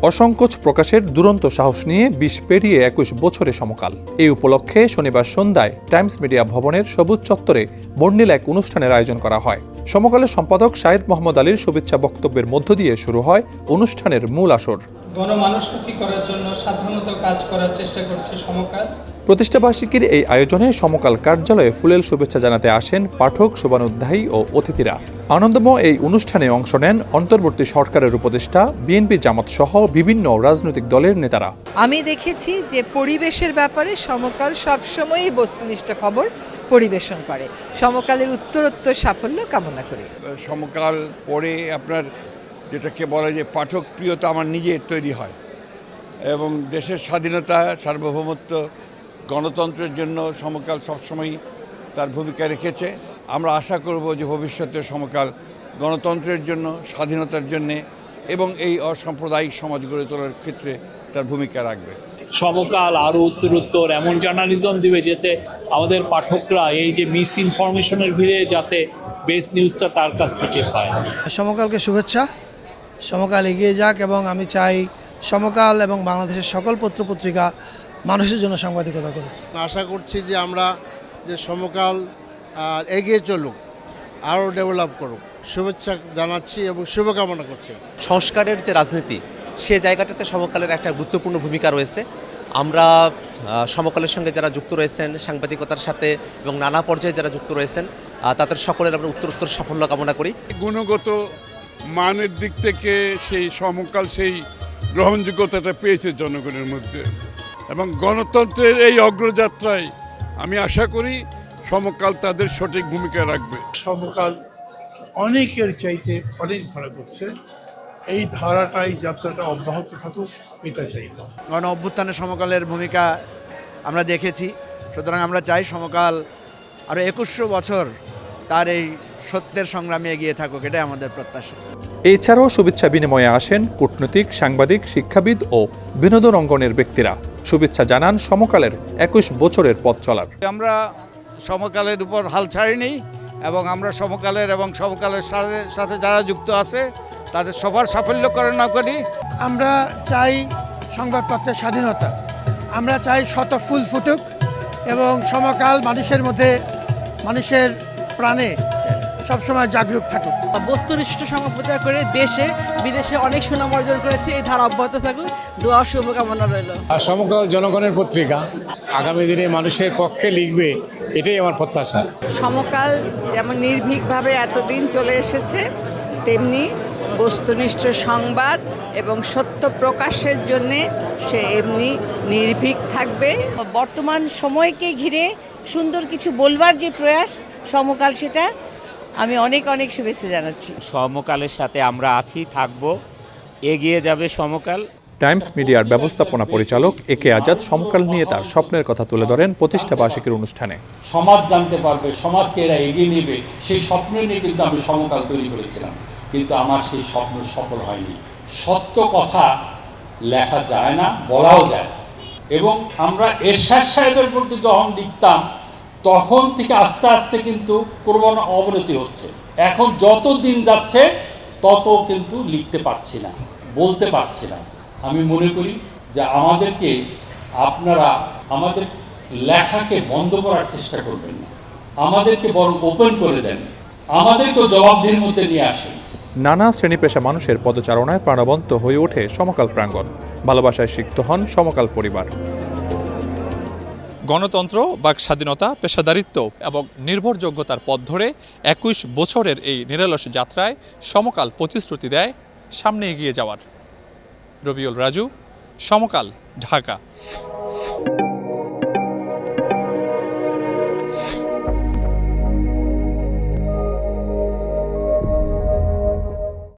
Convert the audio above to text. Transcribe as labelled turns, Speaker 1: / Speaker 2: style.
Speaker 1: অসংকোচ প্রকাশের দুরন্ত সাহস নিয়ে ২০ পেরিয়ে ২১ বছরে সমকাল। এই উপলক্ষে শনিবার সন্ধ্যায় টাইমস মিডিয়া ভবনের সবুজ চত্বরে বর্ণিল এক অনুষ্ঠানের আয়োজন করা হয়। সমকালের সম্পাদক শাহেদ মোহাম্মদ আলীর শুভেচ্ছা বক্তব্যের মধ্য দিয়ে শুরু হয় অনুষ্ঠানের মূল আসর।
Speaker 2: গণমানুষমুখী করার জন্য সাধ্যমতো কাজ করার চেষ্টা করছে সমকাল।
Speaker 1: প্রতিষ্ঠাবার্ষিকীর এই আয়োজনে সমকাল কার্যালয়ে ফুলেল শুভেচ্ছা জানাতে আসেন পাঠক, শুভানুধ্যায়ী ও অতিথিরা। আনন্দময় এই অনুষ্ঠানে অংশ নেন অন্তর্বর্তী সরকারের উপদেষ্টা, বিএনপি, জামাত সহ বিভিন্ন রাজনৈতিক দলের নেতারা।
Speaker 3: আমি দেখেছি যে পরিবেশের ব্যাপারে সমকাল সবসময়ই বস্তুনিষ্ঠ খবর পরিবেশন করে। সমকালের উত্তরোত্তর সাফল্য কামনা করি।
Speaker 4: সমকাল পড়ে আপনার যেটাকে বলে যে পাঠক প্রিয়তা আমার নিজের তৈরি হয় এবং দেশের স্বাধীনতা, সার্বভৌমত্ব, গণতন্ত্রের জন্য সমকাল সবসময়ই তার ভূমিকা রেখেছে। আমরা আশা করব যে ভবিষ্যতে সমকাল গণতন্ত্রের জন্য, স্বাধীনতার জন্যে এবং এই অসাম্প্রদায়িক সমাজ গড়ে তোলার ক্ষেত্রে তার ভূমিকা রাখবে।
Speaker 5: সমকাল আরও উত্তরোত্তর এমন জার্নালিজম দিবে যাতে আমাদের পাঠকরা এই যে মিস ইনফরমেশনের ভিড়ে যাতে বেস নিউজটা তার কাছ থেকে পায়।
Speaker 6: সমকালকে শুভেচ্ছা, সমকাল এগিয়ে যাক এবং আমি চাই সমকাল এবং বাংলাদেশের সকল পত্রপত্রিকা মানুষের জন্য সাংবাদিকতা করুক।
Speaker 7: আশা করছি যে আমরা যে সমকাল এগিয়ে চলুক, আরও ডেভেলপ করুক, শুভেচ্ছা জানাচ্ছি এবং শুভকামনা করছি।
Speaker 8: সংস্কারের যে রাজনীতি, সে জায়গাটাতে সমকালের একটা গুরুত্বপূর্ণ ভূমিকা রয়েছে। আমরা সমকালের সঙ্গে যারা যুক্ত রয়েছেন, সাংবাদিকতার সাথে এবং নানা পর্যায়ে যারা যুক্ত রয়েছেন, তাদের সকলের আমরা উত্তরোত্তর সাফল্য কামনা করি।
Speaker 9: গুণগত মানের দিক থেকে সেই সমকাল সেই গ্রহণযোগ্যতাটা পেয়েছে জনগণের মধ্যে এবং গণতন্ত্রের এই অগ্রযাত্রায় আমি আশা করি সমকাল তাদের সঠিক ভূমিকা রাখবে।
Speaker 10: সমকাল অনেকের চাইতে অনেক ভালো করছে, এই ধারাটা, এই যাত্রাটা অব্যাহত থাকুক, এটা চাইব।
Speaker 11: গণ অভ্যুত্থানে সমকালের ভূমিকা আমরা দেখেছি, সুতরাং আমরা চাই সমকাল আরও ২১০০ বছর তার এই সত্যের সংগ্রামে এগিয়ে থাকুক, এটাই আমাদের প্রত্যাশা।
Speaker 1: এছাড়াও শুভেচ্ছা বিনিময়ে আসেন কূটনৈতিক, সাংবাদিক, শিক্ষাবিদ ও বিনোদন অঙ্গনের ব্যক্তিরা। শুভেচ্ছা জানান সমকালের ২১ বছরের পথ চলার।
Speaker 12: আমরা সমকালের উপর হাল ছাড়িনি এবং আমরা সমকালের এবং সমকালের সাথে যারা যুক্ত আছে তাদের সবার সাফল্য কামনা করি।
Speaker 6: আমরা চাই সংবাদপত্রের স্বাধীনতা, আমরা চাই শত ফুল ফুটুক এবং সমকাল মানুষের মধ্যে, মানুষের প্রাণে সবসময় জাগরুক থাকুক।
Speaker 3: বস্তুনিষ্ঠ সংবাদ প্রচার করে দেশে বিদেশে অনেক সুনাম অর্জন করেছে, এই ধারা অব্যাহত থাকুক, দোয়া শুভকামনা রইল।
Speaker 13: সমকাল জনগণের পত্রিকা, আগামী দিনে মানুষের পক্ষে লিখবে, এটাই আমার প্রত্যাশা।
Speaker 3: সমকাল যেমন নির্ভীকভাবে এতদিন চলে এসেছে, তেমনি বস্তুনিষ্ঠ সংবাদ এবং সত্য প্রকাশের জন্যে সে এমনি নির্ভীক থাকবে।
Speaker 14: বর্তমান সময়কে ঘিরে সুন্দর কিছু বলবার যে প্রয়াস সমকাল, সেটা আমি অনেক অনেক শুভেচ্ছা জানাচ্ছি।
Speaker 15: সমকালের সাথে আমরা আছি, থাকব, এগিয়ে যাবে সমকাল।
Speaker 1: টাইমস মিডিয়ার ব্যবস্থাপনা পরিচালক একে আজাদ সমকাল নিয়ে তার স্বপ্নের কথা তুলে ধরেন প্রতিষ্ঠাবার্ষিকীর অনুষ্ঠানে।
Speaker 5: সমাজ জানতে পারবে, সমাজকে এরা এগিয়ে নেবে, সেই স্বপ্ন নিয়ে কিন্তু আমি সমকাল তৈরি করেছিলাম, কিন্তু আমার সেই স্বপ্ন সফল হয়নি। সত্য কথা লেখা যায় না, বলাও যায়। এবং আমরা এরশাদ সাহেবের প্রতি যখন লিখতাম, তখন থেকে আস্তে আস্তে কিন্তু ক্রমশ অবনতি হচ্ছে। এখন যত দিন যাচ্ছে তত কিন্তু লিখতে পারছি না, বলতে পারছি না। আমি মনে করি যে আমাদেরকে, আপনারা আমাদের লেখাকে বন্ধ করার চেষ্টা করবেন না, আমাদেরকে বরং ওপেন করে দেন, আমাদেরকেও জবাবদিহির মধ্যে নিয়ে আসেন।
Speaker 1: নানা শ্রেণী পেশা মানুষের পদচারণায় প্রাণবন্ত হয়ে ওঠে সমকাল প্রাঙ্গণ। ভালোবাসায় সিক্ত হন সমকাল পরিবার। গণতন্ত্র, বাক স্বাধীনতা, পেশাদারিত্ব এবং নির্ভরযোগ্যতার পথ ধরে ২১ বছরের এই নিরলস যাত্রায় সমকাল প্রতিশ্রুতি দেয় সামনে এগিয়ে যাওয়ার। রবিউল রাজু, সমকাল, ঢাকা।